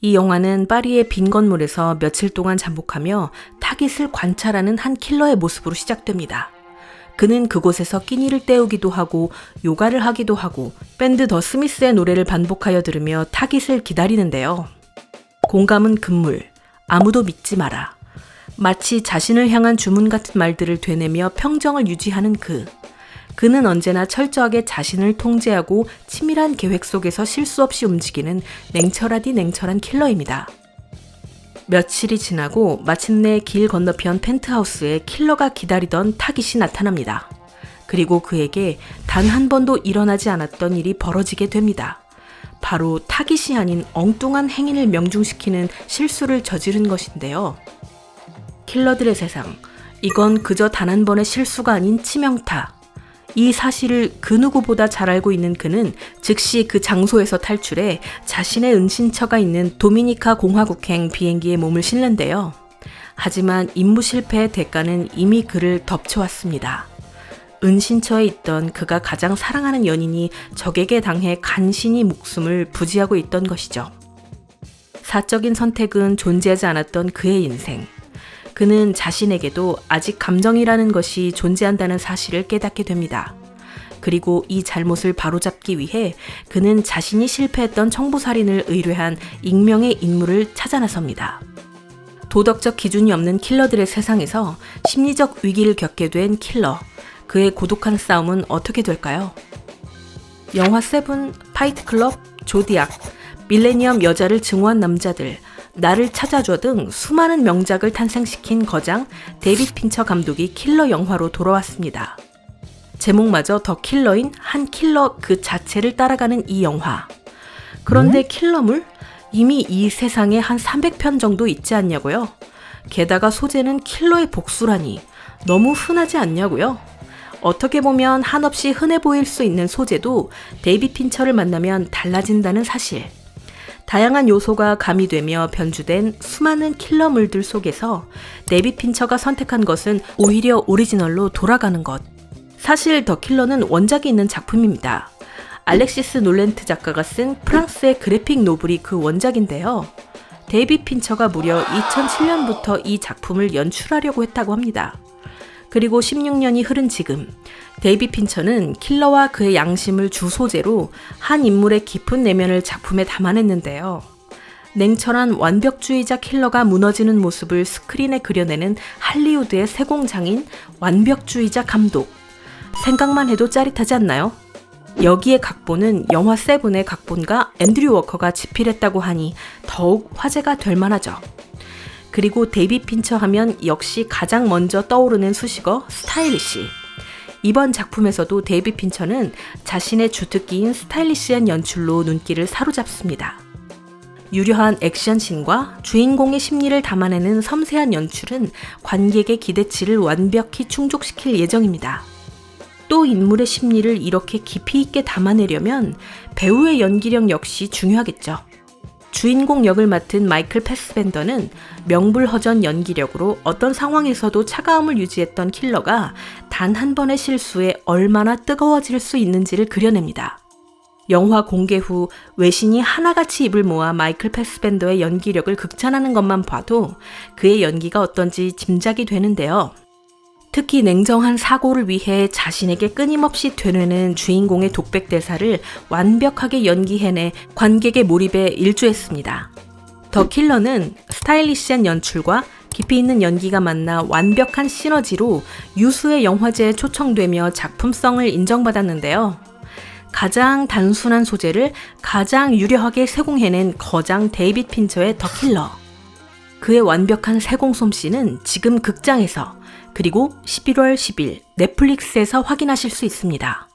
이 영화는 파리의 빈 건물에서 며칠 동안 잠복하며 타깃을 관찰하는 한 킬러의 모습으로 시작됩니다. 그는 그곳에서 끼니를 때우기도 하고 요가를 하기도 하고 밴드 더 스미스의 노래를 반복하여 들으며 타깃을 기다리는데요. 공감은 금물, 아무도 믿지 마라. 마치 자신을 향한 주문 같은 말들을 되뇌며 평정을 유지하는 그는 언제나 철저하게 자신을 통제하고 치밀한 계획 속에서 실수 없이 움직이는 냉철하디 냉철한 킬러입니다. 며칠이 지나고 마침내 길 건너편 펜트하우스에 킬러가 기다리던 타깃이 나타납니다. 그리고 그에게 단 한 번도 일어나지 않았던 일이 벌어지게 됩니다. 바로 타깃이 아닌 엉뚱한 행위를 명중시키는 실수를 저지른 것인데요. 킬러들의 세상, 이건 그저 단 한 번의 실수가 아닌 치명타. 이 사실을 그 누구보다 잘 알고 있는 그는 즉시 그 장소에서 탈출해 자신의 은신처가 있는 도미니카 공화국행 비행기에 몸을 실는데요. 하지만 임무 실패의 대가는 이미 그를 덮쳐왔습니다. 은신처에 있던 그가 가장 사랑하는 연인이 적에게 당해 간신히 목숨을 부지하고 있던 것이죠. 사적인 선택은 존재하지 않았던 그의 인생. 그는 자신에게도 아직 감정이라는 것이 존재한다는 사실을 깨닫게 됩니다. 그리고 이 잘못을 바로잡기 위해 그는 자신이 실패했던 청부살인을 의뢰한 익명의 인물을 찾아 나섭니다. 도덕적 기준이 없는 킬러들의 세상에서 심리적 위기를 겪게 된 킬러. 그의 고독한 싸움은 어떻게 될까요? 영화 세븐, 파이트클럽, 조디악, 밀레니엄 여자를 증오한 남자들, 나를 찾아줘 등 수많은 명작을 탄생시킨 거장 데이빗 핀처 감독이 킬러 영화로 돌아왔습니다. 제목마저 더 킬러인 한 킬러 그 자체를 따라가는 이 영화. 그런데 킬러물? 이미 이 세상에 한 300편 정도 있지 않냐고요? 게다가 소재는 킬러의 복수라니 너무 흔하지 않냐고요? 어떻게 보면 한없이 흔해 보일 수 있는 소재도 데이빗 핀처를 만나면 달라진다는 사실. 다양한 요소가 가미되며 변주된 수많은 킬러물들 속에서 데이빗 핀처가 선택한 것은 오히려 오리지널로 돌아가는 것. 사실 더 킬러는 원작이 있는 작품입니다. 알렉시스 놀렌트 작가가 쓴 프랑스의 그래픽 노블이 그 원작인데요. 데이빗 핀처가 무려 2007년부터 이 작품을 연출하려고 했다고 합니다. 그리고 16년이 흐른 지금 데이빗 핀처는 킬러와 그의 양심을 주 소재로 한 인물의 깊은 내면을 작품에 담아냈는데요. 냉철한 완벽주의자 킬러가 무너지는 모습을 스크린에 그려내는 할리우드의 세공장인 완벽주의자 감독. 생각만 해도 짜릿하지 않나요? 여기에 각본은 영화 세븐의 각본가 앤드류 워커가 집필했다고 하니 더욱 화제가 될 만하죠. 그리고 데이빗 핀처 하면 역시 가장 먼저 떠오르는 수식어 스타일리시. 이번 작품에서도 데이빗 핀처는 자신의 주특기인 스타일리시한 연출로 눈길을 사로잡습니다. 유려한 액션씬과 주인공의 심리를 담아내는 섬세한 연출은 관객의 기대치를 완벽히 충족시킬 예정입니다. 또 인물의 심리를 이렇게 깊이 있게 담아내려면 배우의 연기력 역시 중요하겠죠. 주인공 역을 맡은 마이클 패스벤더는 명불허전 연기력으로 어떤 상황에서도 차가움을 유지했던 킬러가 단 한 번의 실수에 얼마나 뜨거워질 수 있는지를 그려냅니다. 영화 공개 후 외신이 하나같이 입을 모아 마이클 패스벤더의 연기력을 극찬하는 것만 봐도 그의 연기가 어떤지 짐작이 되는데요. 특히 냉정한 사고를 위해 자신에게 끊임없이 되뇌는 주인공의 독백 대사를 완벽하게 연기해내 관객의 몰입에 일조했습니다. 더 킬러는 스타일리시한 연출과 깊이 있는 연기가 만나 완벽한 시너지로 유수의 영화제에 초청되며 작품성을 인정받았는데요. 가장 단순한 소재를 가장 유려하게 세공해낸 거장 데이빗 핀처의 더 킬러. 그의 완벽한 세공 솜씨는 지금 극장에서 그리고 11월 10일 넷플릭스에서 확인하실 수 있습니다.